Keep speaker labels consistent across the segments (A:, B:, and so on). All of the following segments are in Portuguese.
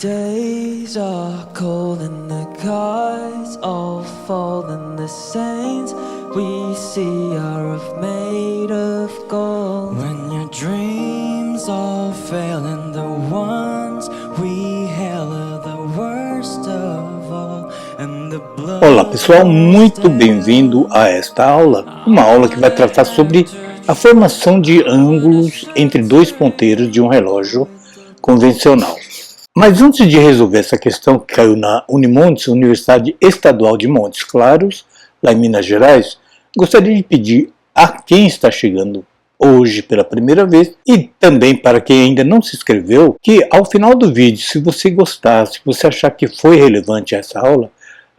A: days are cold and the cards all fall and the saints we see are made of gold. When your dreams all fail and the ones we hail are the worst of all and the blood. Olá pessoal, muito bem-vindo a esta aula, uma aula que vai tratar sobre a formação de ângulos entre dois ponteiros de um relógio convencional. Mas antes de resolver essa questão que caiu na Unimontes, Universidade Estadual de Montes Claros, lá em Minas Gerais, gostaria de pedir a quem está chegando hoje pela primeira vez e também para quem ainda não se inscreveu, que ao final do vídeo, se você gostar, se você achar que foi relevante essa aula,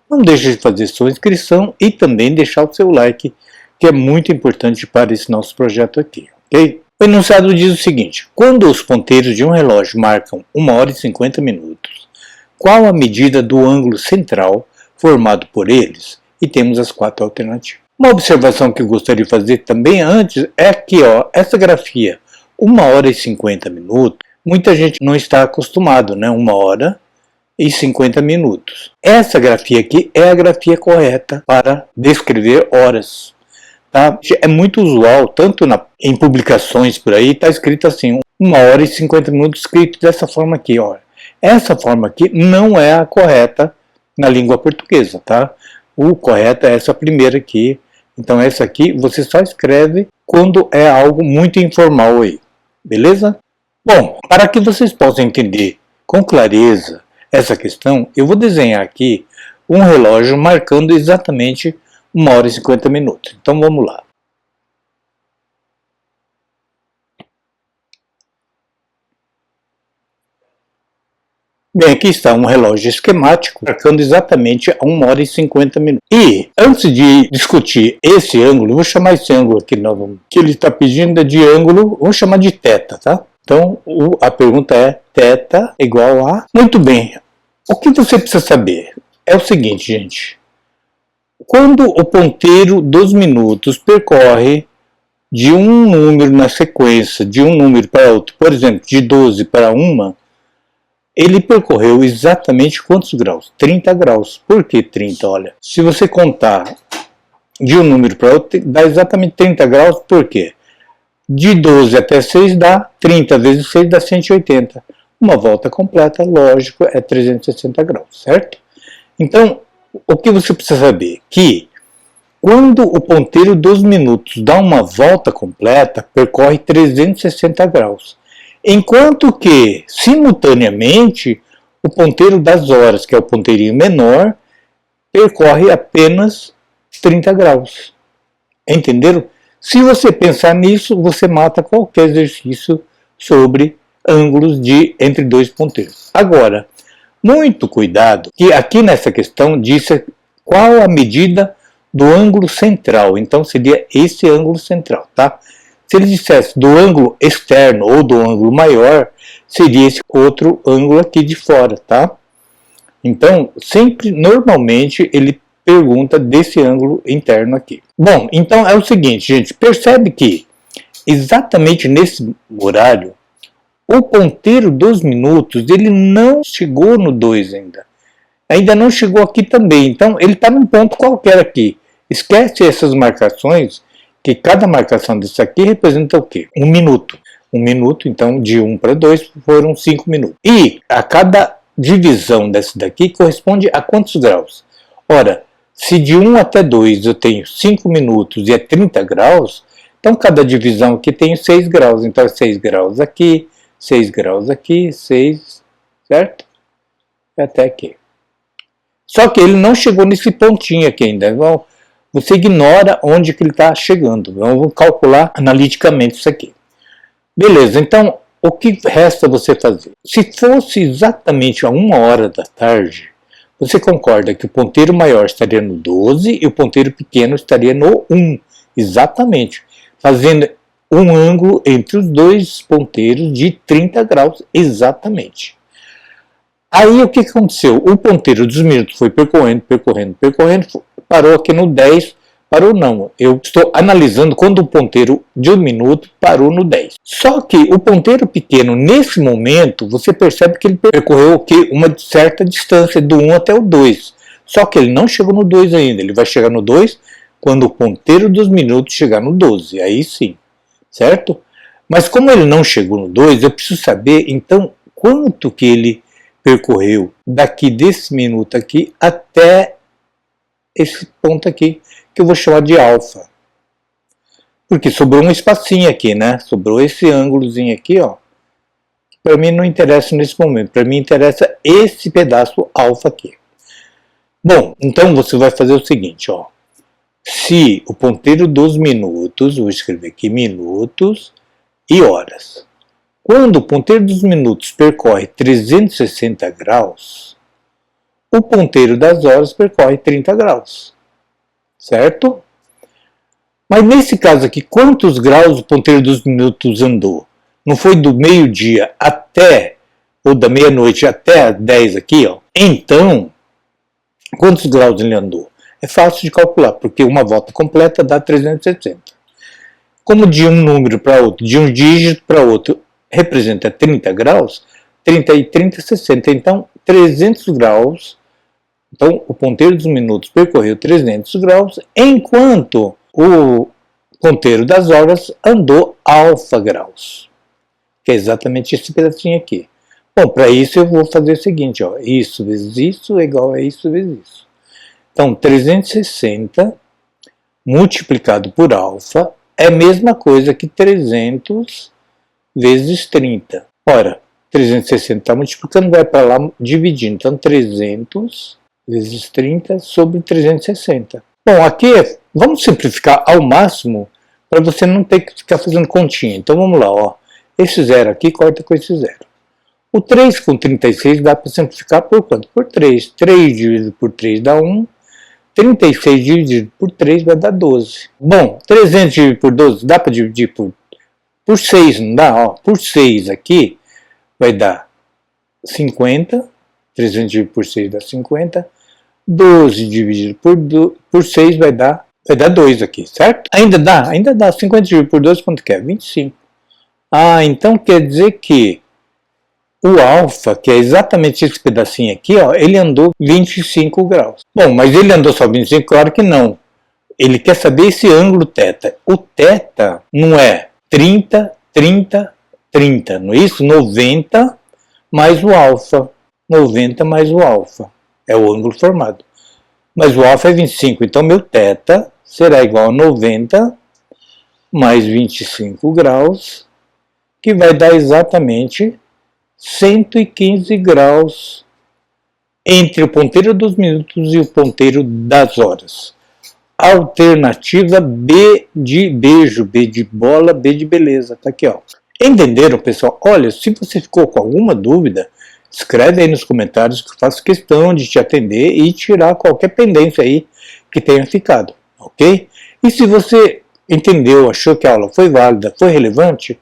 A: não deixe de fazer sua inscrição e também deixar o seu like, que é muito importante para esse nosso projeto aqui, ok? O enunciado diz o seguinte: quando os ponteiros de um relógio marcam 1h e 50 minutos, qual a medida do ângulo central formado por eles? E temos as 4 alternativas. Uma observação que eu gostaria de fazer também antes é que essa grafia 1h e 50 minutos, muita gente não está acostumado, né? 1h e 50 minutos. Essa grafia aqui é a grafia correta para descrever horas. Tá? É muito usual, tanto em publicações por aí, está escrito assim, 1h e 50 minutos, escrito dessa forma aqui. Ó. Essa forma aqui não é a correta na língua portuguesa, tá? O correto é essa primeira aqui. Então essa aqui você só escreve quando é algo muito informal aí, beleza? Bom, para que vocês possam entender com clareza essa questão, eu vou desenhar aqui um relógio marcando exatamente 1h e 50 minutos. Então vamos lá. Bem, aqui está um relógio esquemático marcando exatamente a 1h e 50 minutos. E antes de discutir esse ângulo, vou chamar esse ângulo aqui que ele está pedindo de ângulo, vamos chamar de θ, tá? Então a pergunta é θ igual a... Muito bem, o que você precisa saber é o seguinte, gente. Quando o ponteiro dos minutos percorre de um número na sequência, de um número para outro, por exemplo, de 12 para 1, ele percorreu exatamente quantos graus? 30 graus. Por que 30? Olha, se você contar de um número para outro, dá exatamente 30 graus, por quê? De 12 até 6 dá 30 vezes 6 dá 180. Uma volta completa, lógico, é 360 graus, certo? Então, o que você precisa saber? Que quando o ponteiro dos minutos dá uma volta completa, percorre 360 graus. Enquanto que, simultaneamente, o ponteiro das horas, que é o ponteirinho menor, percorre apenas 30 graus. Entenderam? Se você pensar nisso, você mata qualquer exercício sobre ângulos entre dois ponteiros. Agora, muito cuidado, que aqui nessa questão disse qual a medida do ângulo central. Então seria esse ângulo central, tá? Se ele dissesse do ângulo externo ou do ângulo maior, seria esse outro ângulo aqui de fora, tá? Então, sempre, normalmente, ele pergunta desse ângulo interno aqui. Bom, então é o seguinte, gente, percebe que exatamente nesse horário, o ponteiro dos minutos, ele não chegou no 2 ainda. Ainda não chegou aqui também. Então, ele está num ponto qualquer aqui. Esquece essas marcações, que cada marcação desse aqui representa o quê? 1 minuto. 1 minuto, então, de 1 para 2 foram 5 minutos. E a cada divisão dessa daqui corresponde a quantos graus? Ora, se de 1 até 2 eu tenho 5 minutos e é 30 graus, então cada divisão aqui tem 6 graus. Então, é 6 graus aqui, 6 graus aqui, 6, certo? E até aqui. Só que ele não chegou nesse pontinho aqui ainda. Então, você ignora onde que ele está chegando. Vamos calcular analiticamente isso aqui. Beleza, então o que resta você fazer? Se fosse exatamente a 1h da tarde, você concorda que o ponteiro maior estaria no 12 e o ponteiro pequeno estaria no 1. Exatamente. Fazendo um ângulo entre os dois ponteiros de 30 graus, exatamente. Aí o que aconteceu? O ponteiro dos minutos foi percorrendo, parou aqui no 10, Parou não, eu estou analisando quando o ponteiro de 1 minuto parou no 10. Só que o ponteiro pequeno, nesse momento, você percebe que ele percorreu uma certa distância do 1 até o 2. Só que ele não chegou no 2 ainda, ele vai chegar no 2 quando o ponteiro dos minutos chegar no 12, aí sim, certo? Mas como ele não chegou no 2, eu preciso saber, então, quanto que ele percorreu daqui desse minuto aqui até esse ponto aqui, que eu vou chamar de alfa. Porque sobrou um espacinho aqui, né? Sobrou esse ângulozinho aqui, ó. Para mim não interessa nesse momento, para mim interessa esse pedaço alfa aqui. Bom, então você vai fazer o seguinte, ó. Se o ponteiro dos minutos, vou escrever aqui minutos e horas. Quando o ponteiro dos minutos percorre 360 graus, o ponteiro das horas percorre 30 graus, certo? Mas nesse caso aqui, quantos graus o ponteiro dos minutos andou? Não foi do meio-dia até, ou da meia-noite até 10 aqui, ó? Então, quantos graus ele andou? É fácil de calcular, porque uma volta completa dá 360. Como de um número para outro, de um dígito para outro, representa 30 graus, 30 e 30, 60. Então, 300 graus. Então, o ponteiro dos minutos percorreu 300 graus, enquanto o ponteiro das horas andou alfa graus, que é exatamente esse pedacinho aqui. Bom, para isso eu vou fazer o seguinte, ó, isso vezes isso é igual a isso vezes isso. Então, 360 multiplicado por alfa é a mesma coisa que 300 vezes 30. Ora, 360 está multiplicando, vai para lá dividindo. Então, 300 vezes 30 sobre 360. Bom, aqui vamos simplificar ao máximo para você não ter que ficar fazendo continha. Então, vamos lá, ó. Esse zero aqui corta com esse zero. O 3 com 36 dá para simplificar por quanto? Por 3. 3 dividido por 3 dá 1. 36 dividido por 3 vai dar 12. Bom, 300 dividido por 12 dá para dividir por 6, não dá? Ó, por 6 aqui vai dar 50. 300 dividido por 6 dá 50. 12 dividido por 6 vai dar 2 aqui, certo? Ainda dá? Ainda dá. 50 dividido por 12 quanto que é? 25. Ah, então quer dizer que o alfa, que é exatamente esse pedacinho aqui, ó, ele andou 25 graus. Bom, mas ele andou só 25? Claro que não. Ele quer saber esse ângulo θ. O θ não é 30, 30, 30, não é isso? 90 mais o alfa. 90 mais o alfa. É o ângulo formado. Mas o alfa é 25, então meu θ será igual a 90 mais 25 graus, que vai dar exatamente 115 graus entre o ponteiro dos minutos e o ponteiro das horas. Alternativa B de beijo, B de bola, B de beleza. Tá aqui, ó. Entenderam, pessoal? Olha, se você ficou com alguma dúvida, escreve aí nos comentários que eu faço questão de te atender e tirar qualquer pendência aí que tenha ficado, ok? E se você entendeu, achou que a aula foi válida, foi relevante,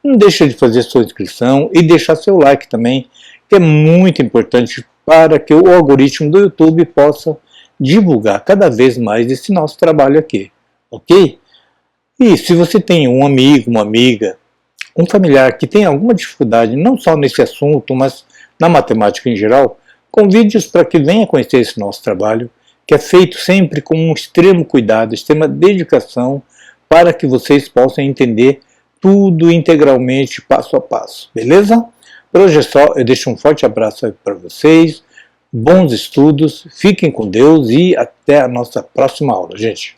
A: não deixa de fazer sua inscrição e deixar seu like também, que é muito importante para que o algoritmo do YouTube possa divulgar cada vez mais esse nosso trabalho aqui, ok? E se você tem um amigo, uma amiga, um familiar que tem alguma dificuldade, não só nesse assunto, mas na matemática em geral, convide-os para que venha conhecer esse nosso trabalho, que é feito sempre com um extremo cuidado, extrema dedicação, para que vocês possam entender tudo integralmente, passo a passo, beleza? Por hoje é só, eu deixo um forte abraço para vocês, bons estudos, fiquem com Deus e até a nossa próxima aula, gente.